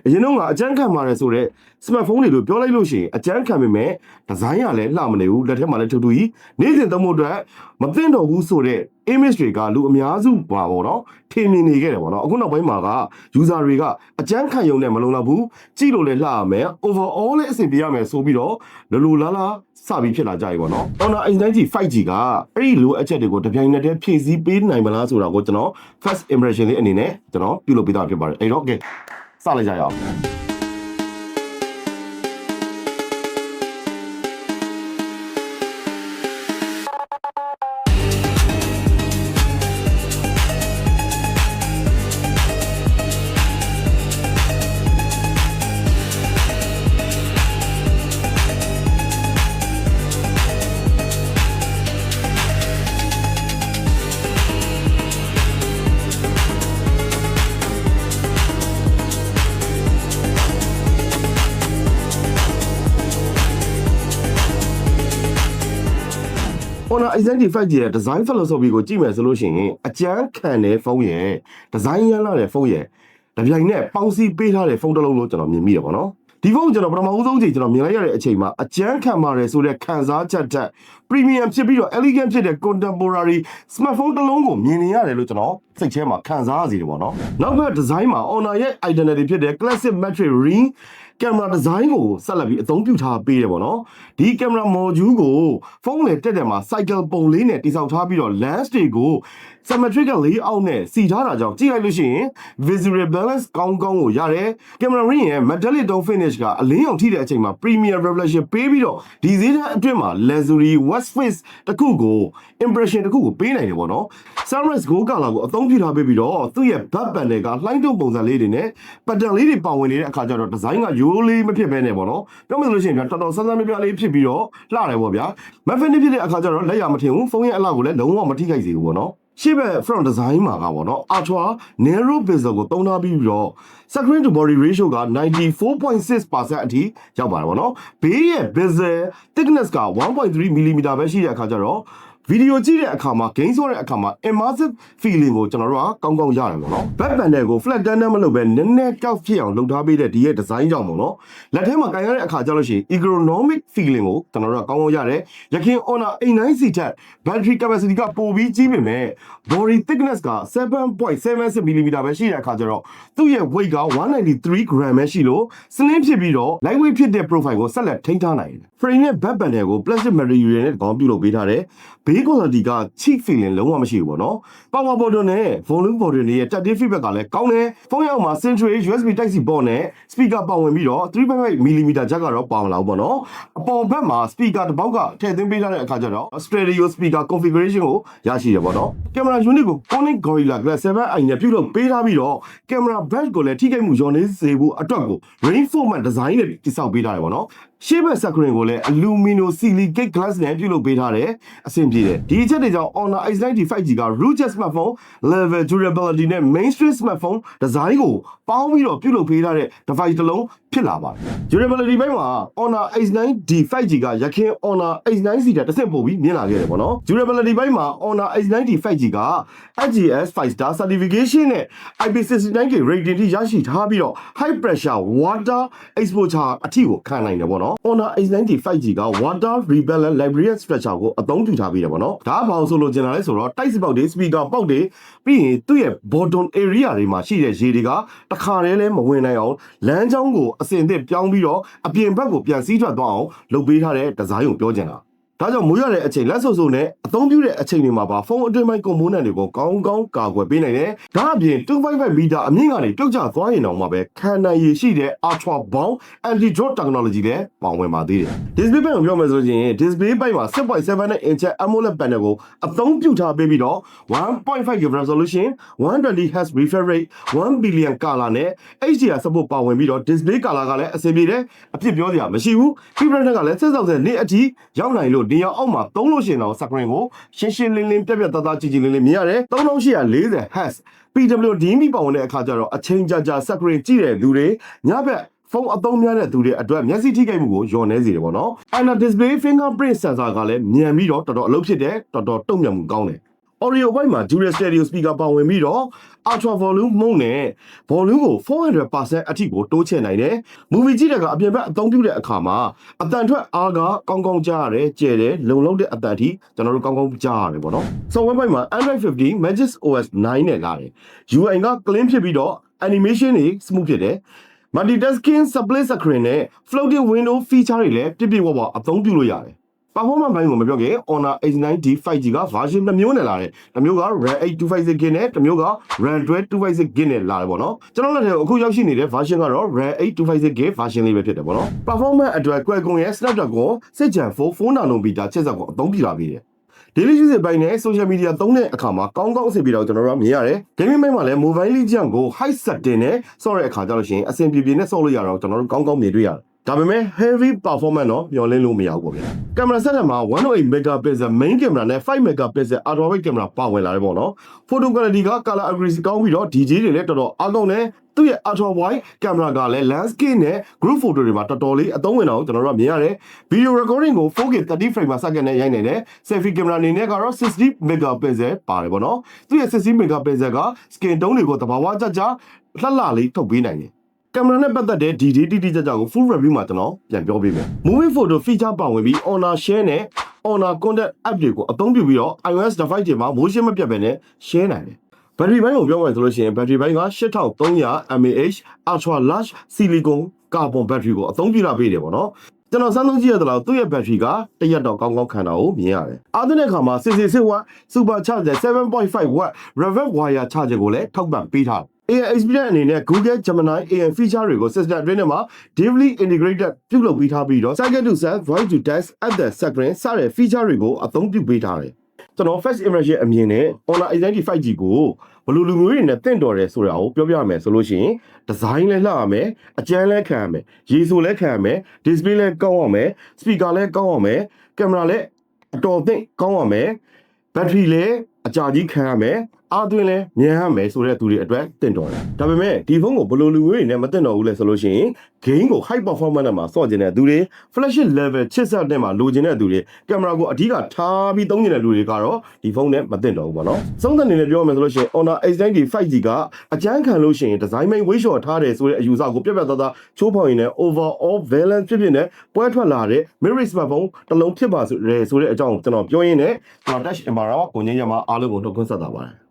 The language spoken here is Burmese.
အရင်တော့ကအကျန်းခံပါတယ်ဆိုတော့ smartphone တွေလို့ပြောလိုက်လို့ရှိရင်အကျန်းခံပေမဲ့ဒီဇိုင်းကလည်းလှမနေဘူးလက်ထက်မှာလည်းထူထူကြီးနေ့စဉ်သုံးဖို့အတွက်မသိတော့ဘူးဆိုတဲ့ image တွေကလူအများစုပါပေါ့နော်ထင်မြင်နေခဲ့တယ်ပေါ့နော်အခုနောက်ပိုင်းမှာက user တွေကအကျန်းခံရုံနဲ့မလုံလောက်ဘူးကြည့်လို့လည်းလှရမယ် overall လည်းအဆင်ပြေရမယ်ဆိုပြီးတော့လိုလားလားစပြီးဖြစ်လာကြပြီပေါ့နော် Honor A90 5G ကအဲ့ဒီလိုအချက်တွေကိုတပြိုင်နက်တည်းဖြည့်ဆည်းပေးနိုင်မလားဆိုတာကိုကျွန်တော် first impression လေးအနေနဲ့ကျွန်တော်ပြုလုပ်ပေးတာဖြစ်ပါတယ်အဲ့တော့ okay စလိုက်ကြရအောင်Honor A90 5G ရဲ့ design philosophy ကိုကြည့်မယ်ဆိုလို့ရှိရင်အကျန်းခံတဲ့ဖုန်းရဲ့ design ရလာတဲ့ဖုန်းရဲ့တပြိုင်နက်ပေါင်းစည်းပေးထားတဲ့ဖုန်းတစ်လုံးလို့ကျွန်တော်မြင်မိတယ်ပေါ့နော်ဒီဖုန်းကျွန်တော်ပထမဦးဆုံးချိန်ကျွန်တော်မြင်လိုက်ရတဲ့အချိန်မှာအကျန်းခံပါတယ်ဆိုတဲ့ခံစားချက်တက် premium ဖြစ်ပြီးတော့ elegant ဖြစ်တဲ့ contemporary smartphone တစ်လုံးကိုမြင်နေရတယ်လို့ကျွန်တော်စိတ်ထဲမှာခံစားရစီတယ်ပေါ့နော်နောက်ဘက် design မှာ Honor ရဲ့ identity ဖြစ်တဲ့ classic metric ring ကင်မရာဒီဇိုင်းကိုဆက်လက်ပြီးအသုံးပြုထားပေးတယ်ပေါ့နော်ဒီကင်မရာ module ကိုဖုန်းလေတက်တယ်မှာ cycle ပုံလေးနဲ့တိစောက်ထားပြီးတော့ lens တွေကို symmetrical layout နဲ့စီထားတာကြောင့်ကြည့်လိုက်လို့ရှိရင် visual balance ကောင်းကောင်းကိုရတယ်ကင်မရာ ring ရဲ့ metallic tone finish ကအလင်းရောင်ထိတဲ့အချိန်မှာ premium reflection ပေးပြီးတော့ဒီဈေးတန်းအတွင်းမှာ luxury west face တစ်ခုကို impression တစ်ခုကိုပေးနိုင်တယ်ပေါ့နော် sunrise gold color ကိုအသုံးပြုထားပေးပြီးတော့သူ့ရဲ့ back panel ကလှိုင်းတုံပုံစံလေးတွေနဲ့ pattern လေးတွေပါဝင်နေတဲ့အခါကျတော့ design ကရိုးလေးမဖြစ်ဘဲနဲ့ပေါ့နော်ပြောမယ်ဆိုလို့ရှိရင်တော်တော်ဆန်းဆန်းပြပြလေးဖြစ်ပြီးတော့လှတယ်ပေါ့ဗျာ matte ဖြစ်တဲ့အခါကျတော့လက်ရမထင်ဘူးဖုန်းရဲ့အလှကိုလည်းလုံးဝမထိခိုက်စေဘူးပေါ့နော်ရှေ့ဘက် front design မှာကပေါ့နော် ultra narrow bezel ကိုသုံးထားပြီးတော့ screen to body ratio က 94.6% အထိရောက်ပါတယ်ပေါ့နော်ဘေးရဲ့ bezel thickness က 1.3 mm ပဲရှိတဲ့အခါကျတော့ဗီဒီယိုကြည့်တဲ့အခါမှာ gain ဆိုတဲ့အခါမှာ immersive feeling ကိုကျွန်တော်တို့ကကောင်းကောင်းရတယ်ပေါ့နော် back panel ကို flat တန်းတန်းမလုပ်ပဲနည်းနည်းကောက်ဖြစ်အောင်လုပ်ထားပေးတဲ့ဒီရဲ့ design ကြောင့်ပေါ့နော်လက်ထဲမှာကင်ရတဲ့အခါကျလို့ရှိရင် ergonomic feeling ကိုကျွန်တော်တို့ကကောင်းကောင်းရတယ်ရခင် Honor A90 ထက် battery capacity ကပိုပြီးကြီးပေမဲ့ body thickness က 7.76 mm ပဲရှိတဲ့အခါကျတော့သူ့ရဲ့ weight က193 gram ပဲရှိလို့ slim ဖြစ်ပြီးတော့ lightweight ဖြစ်တဲ့ profile ကိုဆက်လက်ထိန်းထားနိုင်တယ် frame နဲ့ back panel ကို plastic material နဲ့ကောင်းပြုလုပ်ပေးထားတယ်ဘေး quality က cheap feeling လုံးဝမရှိဘူးပေါ့နော် power button နဲ့ volume button တွေရဲ့ tactile feedback ကလည်းကောင်းတယ်ဖုန်းရောက်မှာ Central USB Type C port နဲ့ speaker ပါဝင်ပြီးတော့ 3.5 mm jack ကတော့ပါဝင်လာဘူးပေါ့နော်အပေါ်ဘက်မှာ speaker တစ်ပေါက်ကထည့်သွင်းပေးထားတဲ့အခါကျတော့ stereo speaker configuration ကိုရရှိတယ်ပေါ့နော်ကင်မရာ unit ကို Corning Gorilla Glass 7i နဲ့ပြုလုပ်ပေးထားပြီးတော့ကင်မရာ back ကိုလည်းထိခိုက်မှုလျော့နေစေဖို့အတွက်ကို reinforcement design နဲ့တိစောက်ပေးထားတယ်ပေါ့နော်ရှေ့ဘက် screen ကိုလည်း aluminum silicate glass နဲ့ပြုလုပ်ပေးထားတယ်အဆင်ပြေတယ်ဒီအချက်တွေကြောင့် Honor A90 5G က rooted smartphone level durability နဲ့ mainstream smartphone design ကိုပေါင်းပြီးတော့ပြုလုပ်ပေးထားတဲ့ device တစ်လုံးဖြစ်လာပါတယ် durability ဘက်မှာ Honor A90 5G ကရခင် Honor A90 တက်တစ်ဆင့်ပို့ပြီးမြင်လာခဲ့တယ်ပေါ့နော် durability ဘက်မှာ Honor A90 5G က HGS 5 star certification နဲ့ IP69K rating ထိရရှိထားပြီးတော့ high pressure water exposure အထိကိုခံနိုင်တယ်ပေါ့နော်Honor A90 5G က water repellent library structure ကိုအသုံးပြုထားပြီးတယ်ပေါ့နော်ဒါကဘာလို့ဆိုလို့ကျင်လာလဲဆိုတော့ type ပေါက်တွေ speaker ပေါက်တွေပြီးရင်သူ့ရဲ့ bottom area တွေမှာရှိတဲ့ရေတွေကတခါတည်းလဲမဝင်နိုင်အောင်လမ်းကြောင်းကိုအစင်သစ်ပြောင်းပြီးတော့အပြင်ဘက်ကိုပြန်စီးထွက်သွားအောင်လုပ်ပေးထားတဲ့ design ကိုပြောချင်တာဒါကြောင့်မိုးရတဲ့အချိန်လက်ဆုပ်ဆုပ်နဲ့အသုံးပြုတဲ့အချိန်တွေမှာပါဖုန်းအတွင်းပိုင်း component တွေကိုကောင်းကောင်းကာကွယ်ပေးနိုင်တယ်။ဒါအပြင်255 meter အမြင့်ကနေပြုတ်ကျသွားရင်တော့မှပဲခံနိုင်ရည်ရှိတဲ့ ultra bound anti drop technology လည်းပါဝင်ပါသေးတယ်။ display ဘက်ကိုပြောမယ်ဆိုရင် display ဘက်မှာ 6.7 inch AMOLED panel ကိုအသုံးပြုထားပေးပြီးတော့ 1.5K resolution 120Hz refresh rate 1 billion color နဲ့ HDR support ပါဝင်ပြီးတော့ display color ကလည်းအဆင်ပြေတယ်အဖြစ်ပြောစရာမရှိဘူး။ fingerprint ကလည်း6000နစ်အထိရောက်နိုင်လို့ဒီရောက်အောက်မှာသုံးလို့ရှိရင်တော့ screen ကိုရှင်းရှင်းလင်းလင်းပြတ်ပြတ်သားသားကြည်ကြည်လင်းလင်းမြင်ရတယ်3840 Hz PWDMI ပါဝင်တဲ့အခါကျတော့အချိန်ကြာကြာ screen ကြည့်တဲ့လူတွေညဘက်ဖုန်းအသုံးများတဲ့သူတွေအတွက်မျက်စိထိခိုက်မှုကိုလျော့နေစေတယ်ပေါ့နော် Ana display fingerprint sensor ကလည်းမြန်ပြီးတော့တော်တော်အလုပ်ဖြစ်တယ်တော်တော်တုံ့ပြန်မှုကောင်းတယ် audio ဘက်မှာ dual stereo speaker ပါဝင်ပြီးတော့ ultra volume mode နဲ့ volume ကို 400% အထိကိုတိုးချဲ့နိုင်တယ် movie ကြည့်တဲ့အခါအပြင်ဘက်အသုံးပြုတဲ့အခါမှာအတန်ထွက်အားကကောင်းကောင်းကြားရတယ်ကျဲတယ်လုံလောက်တဲ့အတန်ထိကျွန်တော်တို့ကောင်းကောင်းကြားရတယ်ပေါ့နော် software ဘက်မှာ Android 15 Magic OS 9 နဲ့လာတယ် UI က clean ဖြစ်ပြီးတော့ animation တွေ smooth ဖြစ်တယ် multitasking split screen နဲ့ floating window feature တွေလည်းပြည့်ပြည့်ဝဝအသုံးပြုလို့ရတယ် performance ဘိုင်းကိုမပြောခင် Honor H9D 5G က version 2မျိုးနဲ့လာတယ်တစ်မျိုးက RAM 8256GB နဲ့တစ်မျိုးက RAM 256GB နဲ့လာတယ်ပေါ့နော်ကျွန်တော်လက်ထဲအခုရောက်ရှိနေတဲ့ version ကတော့ RAM 8256GB version လေးပဲဖြစ်တယ်ပေါ့နော် performance အတွက် Qualcomm ရဲ့ Snapdragon 6Gen 4 nanometer ချစ်စက်ကိုအသုံးပြုလာပြီးတယ် daily use ဘိုင်းနဲ့ social media သုံးတဲ့အခါမှာကောင်းကောင်းအဆင်ပြေတော့ကျွန်တော်တို့ကမြင်ရတယ် gaming ဘိုင်းမှာလည်း mobile legend ကို high setting နဲ့ဆော့တဲ့အခါကျလို့ရှိရင်အဆင်ပြေပြေနဲ့ဆော့လို့ရတော့ကျွန်တော်တို့ကောင်းကောင်းမြင်တွေ့ရတယ်ဒါပေမဲ့ heavy performance တော့မျှော်လင့်လို့မရဘူးပေါ့ဗျာကင်မရာစက်ထဲမှာ 108 megapixel main camera နဲ့ 5 megapixel ultra wide camera ပါဝင်လာတယ်ပေါ့နော် photo quality က color accuracy ကောင်းပြီးတော့ DJ တွေလည်းတော်တော်အားကောင်းတယ်သူ့ရဲ့ ultra wide camera ကလည်း landscape နဲ့ group photo တွေမှာတော်တော်လေးအသုံးဝင်တော့ကျွန်တော်တို့ကမြင်ရတယ် video recording ကို 4K 30 frame per second နဲ့ရိုက်နိုင်တယ် selfie camera အနေနဲ့ကတော့ 60 megapixel ပါတယ်ပေါ့နော်သူ့ရဲ့ 60 megapixel က skin tone တွေကိုတဘာဝကြကြလှလှလေးထုတ်ပေးနိုင်တယ်ကင်မရာနဲ့ပတ်သက်တဲ့ DD တိတိကျကျကို full review မှာကျွန်တော်ပြန်ပြောပေးမယ် Movie photo feature ပါဝင်ပြီး Honor share နဲ့ Honor contact app တွေကိုအသုံးပြုပြီးတော့ iOS device တွေမှာ motion မပြတ်ဘဲနဲ့ share နိုင်တယ် battery ဘိုင်းကိုပြောမယ်ဆိုလို့ရှိရင် battery ဘိုင်းက 8300 mAh ultra large silicon carbon battery ကိုအသုံးပြုလာပေးတယ်ပေါ့နော်ကျွန်တော်စမ်းသုံးကြည့်ရတဲ့လောက်သူ့ရဲ့ battery ကတရက်တော့ကောင်းကောင်းခံတာကိုမြင်ရတယ်အားတဲ့အခါမှာ 66W super charger 7.5W reverse wire charger ကိုလည်းထောက်ပံ့ပေးထားတယ်AI experience အနေနဲ့ Google Gemini AI feature တွေကို system အတွင်းထဲမှာ deeply integrated ပြုလုပ်ပေးထားပြီးတော့ second to set voice to text at the screen စတဲ့ feature တွေကိုအသုံးပြုပေးထားတယ်ကျွန်တော် first impression အမြင်နဲ့ Honor H9D 5G ကိုဘယ်လိုလူမျိုးတွေနဲ့တင့်တော်တယ်ဆိုတာကိုပြောပြရမယ်ဆိုလို့ရှိရင် design လည်းလှရမယ်အကျန်းလည်းခံရမယ်ရေဆိုလည်းခံရမယ် display လည်းကောင်းရမယ် speaker လည်းကောင်းရမယ် camera လည်းအတော်အသင့်ကောင်းရမယ် battery လည်းအကြာကြီးခံရမယ်အားသွင်းလဲမြန်ရမယ်ဆိုတဲ့သူတွေအတွက်တင့်တော်တယ်ဒါပေမဲ့ဒီဖုန်းကိုဘယ်လိုလူမျိုးတွေနဲ့မတင့်တော်ဘူးလဲဆိုလို့ရှိရင် game ကို high performance နဲ့မှာစော့ကျင်တဲ့သူတွေ flagship level ချစ်စက်နဲ့မှာလိုချင်တဲ့သူတွေကင်မရာကိုအဓိကထားပြီးသုံးနေတဲ့လူတွေကတော့ဒီဖုန်းနဲ့မတင့်တော်ဘူးပေါ့နော်သုံးသက်အနေနဲ့ပြောရမယ်ဆိုလို့ရှိရင် Honor H9D 5G ကအကျန်းခံလို့ရှိရင် design main weight shot ထားတယ်ဆိုတဲ့အယူဆကိုပြတ်ပြတ်သားသားချိုးဖောက်ရင်လည်း overall balance ဖြစ်ဖြစ်နဲ့ပွဲထွက်လာတဲ့ mid range smartphone တစ်လုံးဖြစ်ပါဆိုတဲ့အကြောင်းကျွန်တော်ပြောရင်းနဲ့ကျွန်တော် touch camera ကိုငင်းရမှာအားလုံးကိုနှုတ်ခွန်းဆက်တာပါတယ်